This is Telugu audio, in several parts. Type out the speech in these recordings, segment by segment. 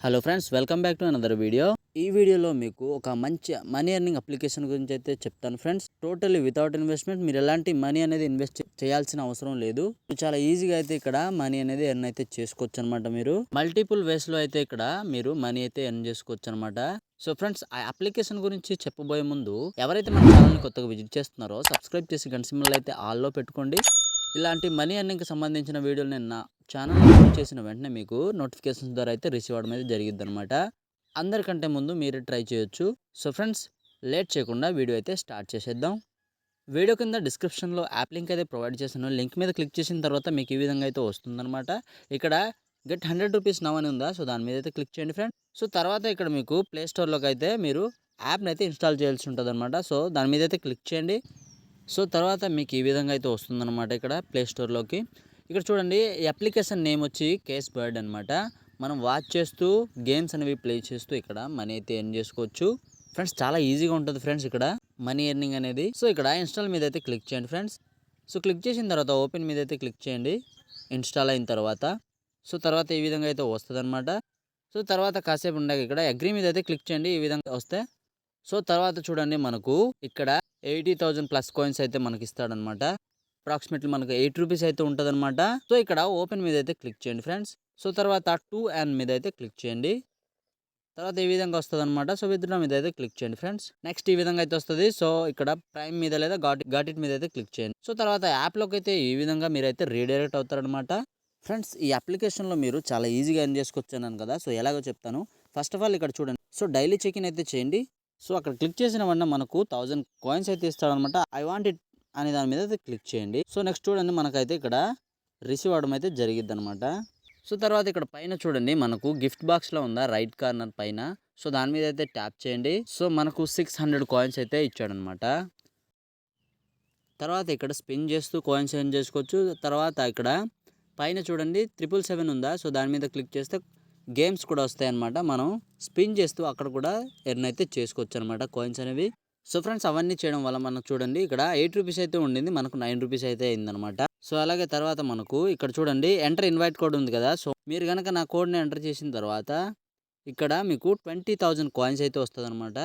Hello friends, welcome back to another video. ఈ వీడియోలో మీకు ఒక మంచి మనీ ఎర్నింగ్ అప్లికేషన్ గురించి అయితే చెప్తాను ఫ్రెండ్స్. టోటల్లీ వితౌట్ ఇన్వెస్ట్మెంట్, మీరు ఎలాంటి మనీ అనేది ఇన్వెస్ట్ చేయాల్సిన అవసరం లేదు. చాలా ఈజీగా అయితే ఇక్కడ మనీ అనేది ఎర్న్ అయితే చేసుకోవచ్చు అనమాట. మీరు మల్టిపుల్ వేస్ లో అయితే ఇక్కడ మీరు మనీ అయితే ఎర్న్ చేసుకోవచ్చు అనమాట. సో ఫ్రెండ్స్, ఆ అప్లికేషన్ గురించి చెప్పబోయే ముందు ఎవరైతే మన ఛానల్ని కొత్తగా విజిట్ చేస్తున్నారో సబ్స్క్రైబ్ చేసి గంట సింబల్ అయితే ఆల్లో పెట్టుకోండి. ఇలాంటి మనీ ఎర్నింగ్కి సంబంధించిన వీడియోలు నేను నా ఛానల్ అప్లోడ్ చేసిన వెంటనే మీకు నోటిఫికేషన్స్ ద్వారా అయితే రిసీవ్ అవడం అయితే జరిగిద్ది అనమాట. అందరికంటే ముందు మీరే ట్రై చేయొచ్చు. సో ఫ్రెండ్స్, లేట్ చేయకుండా వీడియో అయితే స్టార్ట్ చేసేద్దాం. వీడియో కింద డిస్క్రిప్షన్లో యాప్ లింక్ అయితే ప్రొవైడ్ చేశాను. లింక్ మీద క్లిక్ చేసిన తర్వాత మీకు ఈ విధంగా అయితే వస్తుందన్నమాట. ఇక్కడ గెట్ 100 రూపీస్ నవ్ అని ఉందా, సో దాని మీద అయితే క్లిక్ చేయండి ఫ్రెండ్స్. సో తర్వాత ఇక్కడ మీకు ప్లే స్టోర్లోకి అయితే మీరు యాప్ని అయితే ఇన్స్టాల్ చేయాల్సి ఉంటుంది అనమాట. సో దాని మీద అయితే క్లిక్ చేయండి. సో తర్వాత మీకు ఈ విధంగా అయితే వస్తుందన్నమాట. ఇక్కడ ప్లే స్టోర్లోకి ఇక్కడ చూడండి, ఈ అప్లికేషన్ నేమ్ వచ్చి కేస్ బర్డ్ అనమాట. మనం వాచ్ చేస్తూ గేమ్స్ అనేవి ప్లే చేస్తూ ఇక్కడ మనీ అయితే ఎర్న్ చేసుకోవచ్చు ఫ్రెండ్స్. చాలా ఈజీగా ఉంటుంది ఫ్రెండ్స్ ఇక్కడ మనీ ఎర్నింగ్ అనేది. సో ఇక్కడ ఇన్స్టాల్ మీద అయితే క్లిక్ చేయండి ఫ్రెండ్స్. సో క్లిక్ చేసిన తర్వాత ఓపెన్ మీద అయితే క్లిక్ చేయండి ఇన్స్టాల్ అయిన తర్వాత. సో తర్వాత ఈ విధంగా అయితే వస్తుంది అనమాట. సో తర్వాత కాసేపు ఉండగా ఇక్కడ అగ్రీ మీద అయితే క్లిక్ చేయండి. ఈ విధంగా వస్తే సో తర్వాత చూడండి, మనకు ఇక్కడ 80,000 ప్లస్ కాయిన్స్ అయితే మనకి ఇస్తాడనమాట. అప్రాక్సిమేట్లీ మనకు 8 రూపీస్ అయితే ఉంటుంది అనమాట. సో ఇక్కడ ఓపెన్ మీద అయితే క్లిక్ చేయండి ఫ్రెండ్స్. సో తర్వాత 2 అండ్ మీద అయితే క్లిక్ చేయండి. తర్వాత ఈ విధంగా వస్తుంది అనమాట. సో విత్డ్రా మీద అయితే క్లిక్ చేయండి ఫ్రెండ్స్. నెక్స్ట్ ఈ విధంగా అయితే వస్తుంది. సో ఇక్కడ ప్రైమ్ మీద లేదా గాట్ ఇట్ మీద అయితే క్లిక్ చేయండి. సో తర్వాత యాప్లోకి అయితే ఈ విధంగా మీరైతే రీడైరెక్ట్ అవుతారనమాట. ఫ్రెండ్స్, ఈ అప్లికేషన్లో మీరు చాలా ఈజీగా ఎర్న్ చేసుకోవచ్చు అన్నాను కదా. సో ఎలాగో చెప్తాను. ఫస్ట్ ఆఫ్ ఆల్ ఇక్కడ చూడండి. సో డైలీ చెకిన్ అయితే చేయండి. సో అక్కడ క్లిక్ చేసిన వెంటనే మనకు 1000 కాయిన్స్ అయితే ఇస్తాడనమాట. ఐ వాంట్ ఇట్ అనే దాని మీద అయితే క్లిక్ చేయండి. సో నెక్స్ట్ చూడండి, మనకైతే ఇక్కడ రిసీవ్ అవడం అయితే జరిగిద్ది అనమాట. సో తర్వాత ఇక్కడ పైన చూడండి, మనకు గిఫ్ట్ బాక్స్లో ఉందా రైట్ కార్నర్ పైన. సో దాని మీద అయితే ట్యాప్ చేయండి. సో మనకు 600 కాయిన్స్ అయితే ఇచ్చాడనమాట. తర్వాత ఇక్కడ స్పిన్ చేస్తూ కాయిన్స్ ఎర్న్ చేసుకోవచ్చు. తర్వాత ఇక్కడ పైన చూడండి 777 ఉందా. సో దాని మీద క్లిక్ చేస్తే గేమ్స్ కూడా వస్తాయి అన్నమాట. మనం స్పిన్ చేస్తూ అక్కడ కూడా ఎర్న్ అయితే చేసుకోవచ్చు అనమాట కాయిన్స్ అనేవి. సో ఫ్రెండ్స్, అవన్నీ చేయడం వల్ల మనకు చూడండి ఇక్కడ 8 రూపీస్ అయితే ఉండింది, మనకు 9 రూపీస్ అయితే అయిందనమాట. సో అలాగే తర్వాత మనకు ఇక్కడ చూడండి ఎంటర్ ఇన్వైట్ కోడ్ ఉంది కదా. సో మీరు కనుక నా కోడ్ని ఎంటర్ చేసిన తర్వాత ఇక్కడ మీకు 20,000 కాయిన్స్ అయితే వస్తుంది అనమాట.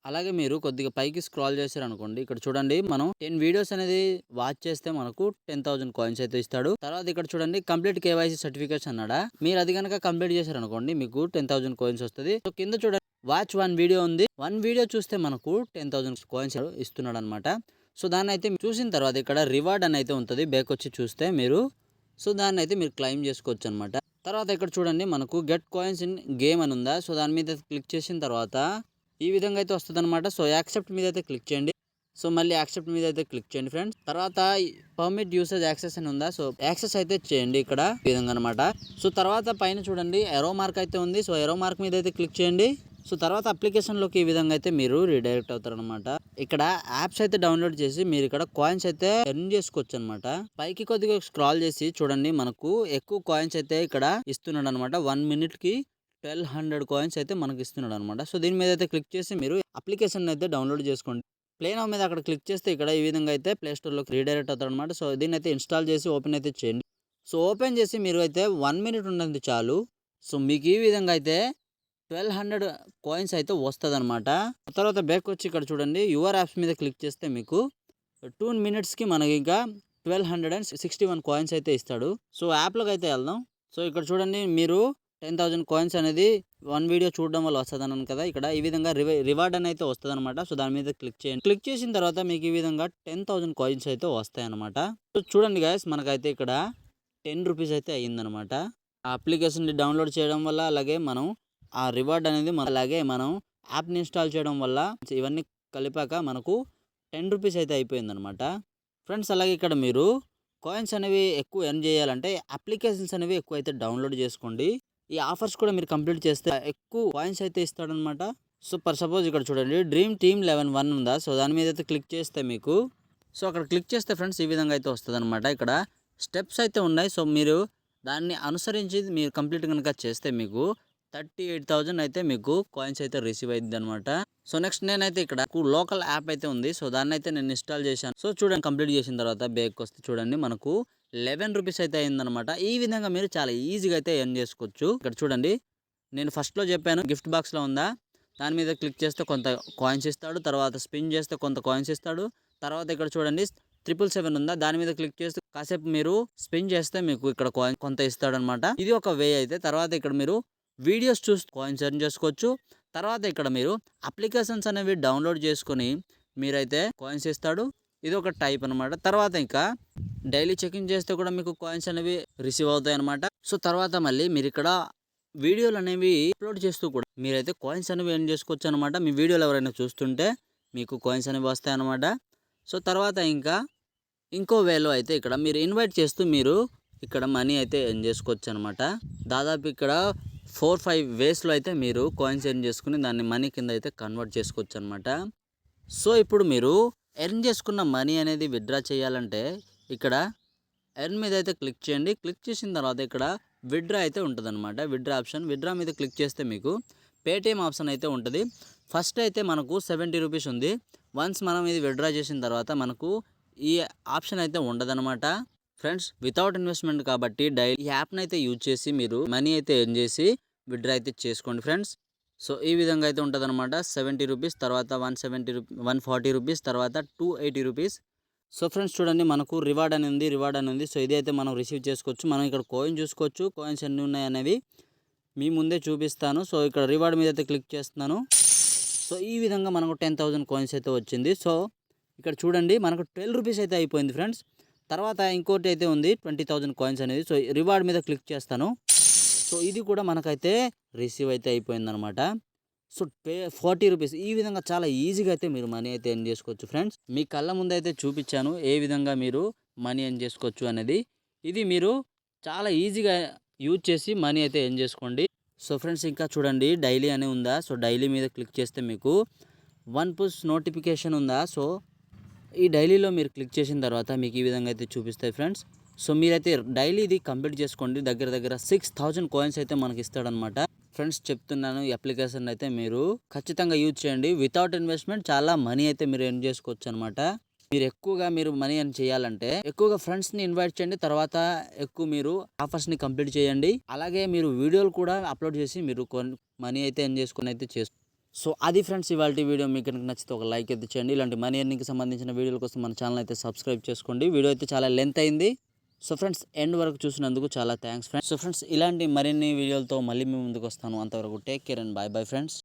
అలాగే మీరు కొద్దిగా పైకి స్క్రాల్ చేశారు అనుకోండి, ఇక్కడ చూడండి మనం 10 వీడియోస్ అనేది వాచ్ చేస్తే మనకు 10,000 కాయిన్స్ అయితే ఇస్తాడు. తర్వాత ఇక్కడ చూడండి కంప్లీట్ కేవైసీ సర్టిఫికేట్స్ అన్నాడా. మీరు అది కనుక కంప్లీట్ చేశారు అనుకోండి, మీకు 10,000 కాయిన్స్ వస్తుంది. సో కింద చూడండి వాచ్ 1 వీడియో ఉంది. 1 వీడియో చూస్తే మనకు 10,000 కాయిన్స్ ఇస్తున్నాడు అనమాట. సో దాన్ని అయితే చూసిన తర్వాత ఇక్కడ రివార్డ్ అని అయితే ఉంటుంది. బ్యాక్ వచ్చి చూస్తే మీరు సో దాన్ని అయితే మీరు క్లెయిమ్ చేసుకోవచ్చు అనమాట. తర్వాత ఇక్కడ చూడండి మనకు గెట్ కాయిన్స్ ఇన్ గేమ్ అని ఉందా. సో దాని మీద క్లిక్ చేసిన తర్వాత ఈ విధంగా అయితే వస్తుంది అనమాట. సో యాక్సెప్ట్ మీద అయితే క్లిక్ చేయండి. సో మళ్ళీ యాక్సెప్ట్ మీద అయితే క్లిక్ చేయండి ఫ్రెండ్స్. తర్వాత పర్మిట్ యూసేజ్ యాక్సెస్ అని ఉందా. సో యాక్సెస్ అయితే చేయండి ఇక్కడ ఈ విధంగా అనమాట. సో తర్వాత పైన చూడండి ఎరో మార్క్ అయితే ఉంది. సో ఎరో మార్క్ మీద అయితే క్లిక్ చేయండి. సో తర్వాత అప్లికేషన్లోకి ఈ విధంగా అయితే మీరు రీడైరెక్ట్ అవుతారు అనమాట. ఇక్కడ యాప్స్ అయితే డౌన్లోడ్ చేసి మీరు ఇక్కడ కాయిన్స్ అయితే ఎర్న్ చేసుకోవచ్చు అనమాట. పైకి కొద్దిగా స్క్రాల్ చేసి చూడండి, మనకు ఎక్కువ కాయిన్స్ అయితే ఇక్కడ ఇస్తున్నాడు అనమాట. 1 minute కి 1200 కాయిన్స్ అయితే మనకి ఇస్తున్నాడు అనమాట. సో దీని మీద అయితే క్లిక్ చేసి మీరు అప్లికేషన్ అయితే డౌన్లోడ్ చేసుకోండి. ప్లే నౌ మీద అక్కడ క్లిక్ చేస్తే ఇక్కడ ఈ విధంగా అయితే ప్లే స్టోర్లోకి రీడైరెక్ట్ అవుతారు అనమాట. సో దీన్ని అయితే ఇన్స్టాల్ చేసి ఓపెన్ అయితే చేయండి. సో ఓపెన్ చేసి మీరు అయితే 1 minute ఉన్నది చాలు. సో మీకు ఈ విధంగా అయితే 1200 కాయిన్స్ అయితే వస్తుంది అనమాట. తర్వాత బ్యాక్ వచ్చి ఇక్కడ చూడండి యువర్ యాప్స్ మీద క్లిక్ చేస్తే మీకు 2 minutesకి మనకి ఇంకా 1261 కాయిన్స్ అయితే ఇస్తాడు. సో యాప్లోకి అయితే వెళ్దాం. సో ఇక్కడ చూడండి, మీరు 10,000 కాయిన్స్ అనేది 1 వీడియో చూడడం వల్ల వస్తుంది అన్నాను కదా. ఇక్కడ ఈ విధంగా రివార్డ్ అని అయితే వస్తుంది అనమాట. సో దాని మీద క్లిక్ చేయండి. క్లిక్ చేసిన తర్వాత మీకు ఈ విధంగా 10,000 కాయిన్స్ అయితే వస్తాయి అనమాట. సో చూడండి గైస్, మనకైతే ఇక్కడ 10 రూపీస్ అయితే అయ్యిందనమాట. ఆ అప్లికేషన్ని డౌన్లోడ్ చేయడం వల్ల, అలాగే మనం ఆ రివార్డ్ అనేది అలాగే మనం యాప్ని ఇన్స్టాల్ చేయడం వల్ల ఇవన్నీ కలిపాక మనకు 10 రూపీస్ అయితే అయిపోయిందనమాట ఫ్రెండ్స్. అలాగే ఇక్కడ మీరు కాయిన్స్ అనేవి ఎక్కువ ఎర్న్ చేయాలంటే అప్లికేషన్స్ అనేవి ఎక్కువ అయితే డౌన్లోడ్ చేసుకోండి. ఈ ఆఫర్స్ కూడా మీరు కంప్లీట్ చేస్తే ఎక్కువ కాయిన్స్ అయితే ఇస్తాడనమాట. సో ఫర్ సపోజ్ ఇక్కడ చూడండి డ్రీమ్ టీమ్ 11 ఉందా. సో దాని మీద అయితే క్లిక్ చేస్తే మీకు సో అక్కడ క్లిక్ చేస్తే ఫ్రెండ్స్ ఈ విధంగా అయితే వస్తుంది అనమాట. ఇక్కడ స్టెప్స్ అయితే ఉన్నాయి. సో మీరు దాన్ని అనుసరించి మీరు కంప్లీట్ కనుక చేస్తే మీకు 38,000 అయితే మీకు కాయిన్స్ అయితే రిసీవ్ అయింది అనమాట. సో నెక్స్ట్ నేనైతే ఇక్కడ లోకల్ యాప్ అయితే ఉంది. సో దాన్ని అయితే నేను ఇన్స్టాల్ చేశాను. సో చూడండి, కంప్లీట్ చేసిన తర్వాత బ్యాక్ వస్తే చూడండి మనకు 11 రూపీస్ అయితే అయిందనమాట. ఈ విధంగా మీరు చాలా ఈజీగా అయితే ఎర్న్ చేసుకోవచ్చు. ఇక్కడ చూడండి నేను ఫస్ట్లో చెప్పాను గిఫ్ట్ బాక్స్లో ఉందా, దాని మీద క్లిక్ చేస్తే కొంత కాయిన్స్ ఇస్తాడు, తర్వాత స్పిన్ చేస్తే కొంత కాయిన్స్ ఇస్తాడు, తర్వాత ఇక్కడ చూడండి 777 ఉందా, దాని మీద క్లిక్ చేస్తే కాసేపు మీరు స్పిన్ చేస్తే మీకు ఇక్కడ కాయిన్ కొంత ఇస్తాడనమాట. ఇది ఒక వే అయితే. తర్వాత ఇక్కడ మీరు వీడియోస్ చూసి కాయిన్స్ ఎర్న్ చేసుకోవచ్చు. తర్వాత ఇక్కడ మీరు అప్లికేషన్స్ అనేవి డౌన్లోడ్ చేసుకొని మీరైతే కాయిన్స్ ఇస్తాడు. ఇది ఒక టైప్ అనమాట. తర్వాత ఇంకా డైలీ చెకింగ్ చేస్తే కూడా మీకు కాయిన్స్ అనేవి రిసీవ్ అవుతాయి అనమాట. సో తర్వాత మళ్ళీ మీరు ఇక్కడ వీడియోలు అనేవి అప్లోడ్ చేస్తూ కూడా మీరైతే కాయిన్స్ అనేవి ఎర్న్ చేసుకోవచ్చు అనమాట. మీ వీడియోలు ఎవరైనా చూస్తుంటే మీకు కాయిన్స్ అనేవి వస్తాయి అనమాట. సో తర్వాత ఇంకా ఇంకో వేలో అయితే ఇక్కడ మీరు ఇన్వైట్ చేస్తూ మీరు ఇక్కడ మనీ అయితే ఎర్న్ చేసుకోవచ్చు అనమాట. దాదాపు ఇక్కడ 4-5 వేస్లో అయితే మీరు కాయిన్స్ ఎర్న్ చేసుకుని దాన్ని మనీ కింద అయితే కన్వర్ట్ చేసుకోవచ్చు అనమాట. సో ఇప్పుడు మీరు ఎర్న్ చేసుకున్న మనీ అనేది విత్డ్రా చేయాలంటే ఇక్కడ ఎర్న్ మీద అయితే క్లిక్ చేయండి. క్లిక్ చేసిన తర్వాత ఇక్కడ విత్డ్రా అయితే ఉంటుంది అనమాట. విత్డ్రా ఆప్షన్, విత్డ్రా మీద క్లిక్ చేస్తే మీకు పేటిఎం ఆప్షన్ అయితే ఉంటుంది. ఫస్ట్ అయితే మనకు 70 రూపీస్ ఉంది. వన్స్ మనం ఇది విత్డ్రా చేసిన తర్వాత మనకు ఈ ఆప్షన్ అయితే ఉండదన్నమాట ఫ్రెండ్స్. వితౌట్ ఇన్వెస్ట్మెంట్ కాబట్టి డైలీ ఈ యాప్ని అయితే యూజ్ చేసి మీరు మనీ అయితే ఎర్న్ చేసి విత్డ్రా అయితే చేసుకోండి ఫ్రెండ్స్. సో ఈ విధంగా అయితే ఉంటుంది అనమాట. 70 రూపీస్, తర్వాత 140 రూపీస్, తర్వాత 280 రూపీస్. సో ఫ్రెండ్స్ చూడండి, మనకు రివార్డ్ అని ఉంది. సో ఇది అయితే మనం రిసీవ్ చేసుకోవచ్చు. మనం ఇక్కడ కాయిన్ చూసుకోవచ్చు, కాయిన్స్ ఎన్ని ఉన్నాయి అనేవి మీ ముందే చూపిస్తాను. సో ఇక్కడ రివార్డ్ మీద అయితే క్లిక్ చేస్తున్నాను. సో ఈ విధంగా మనకు 10,000 కాయిన్స్ అయితే వచ్చింది. సో ఇక్కడ చూడండి మనకు 12 రూపీస్ అయితే అయిపోయింది ఫ్రెండ్స్. తర్వాత ఇంకోటి అయితే ఉంది 20,000 కాయిన్స్ అనేది. సో రివార్డ్ మీద క్లిక్ చేస్తాను. సో ఇది కూడా మనకైతే రిసీవ్ అయితే అయిపోయింది అనమాట. So 40 rupees. ఈ విధంగా చాలా ఈజీగా అయితే మీరు మనీ అయితే ఎర్న్ చేసుకోవచ్చు ఫ్రెండ్స్. మీ కళ్ళ ముందు అయితే చూపించాను ఏ విధంగా మీరు మనీ ఎర్న్ చేసుకోవచ్చు అనేది. ఇది మీరు చాలా ఈజీగా యూజ్ చేసి మనీ అయితే ఎర్న్ చేసుకోండి. సో ఫ్రెండ్స్ ఇంకా చూడండి డైలీ అని ఉందా. సో డైలీ మీద క్లిక్ చేస్తే మీకు 1 పుష్ నోటిఫికేషన్ ఉందా. సో ఈ డైలీలో మీరు క్లిక్ చేసిన తర్వాత మీకు ఈ విధంగా అయితే చూపిస్తాయి ఫ్రెండ్స్. సో మీరైతే డైలీ ఇది కంప్లీట్ చేసుకోండి. దగ్గర 6,000 కాయిన్స్ అయితే మనకి ఇస్తాడనమాట ఫ్రెండ్స్. చెప్తున్నాను, ఈ అప్లికేషన్ అయితే మీరు ఖచ్చితంగా యూజ్ చేయండి. వితౌట్ ఇన్వెస్ట్మెంట్ చాలా మనీ అయితే మీరు ఎర్న్ చేసుకోవచ్చు అనమాట. మీరు మనీ ఎర్న్ చేయాలంటే ఎక్కువగా ఫ్రెండ్స్ని ఇన్వైట్ చేయండి. తర్వాత ఎక్కువ మీరు ఆఫర్స్ని కంప్లీట్ చేయండి. అలాగే మీరు వీడియోలు కూడా అప్లోడ్ చేసి మీరు మనీ అయితే ఎర్న్ చేసుకొని అయితే చేసుకోండి. సో అది ఫ్రెండ్స్ ఇవాళ వీడియో. మీకు కనుక నచ్చితే ఒక లైక్ అయితే చేయండి. ఇలాంటి మనీ ఎర్నింగ్కి సంబంధించిన వీడియోల కోసం మన ఛానల్ అయితే సబ్స్క్రైబ్ చేసుకోండి. వీడియో అయితే చాలా లెంత్ అయింది. సో ఫ్రెండ్స్ ఎండ్ వరకు చూసినందుకు చాలా థ్యాంక్స్ ఫ్రెండ్స్. సో ఫ్రెండ్స్ ఇలాంటి మరిన్ని వీడియోలతో మళ్ళీ మీ ముందుకు వస్తాను. అంతవరకు take care and bye friends.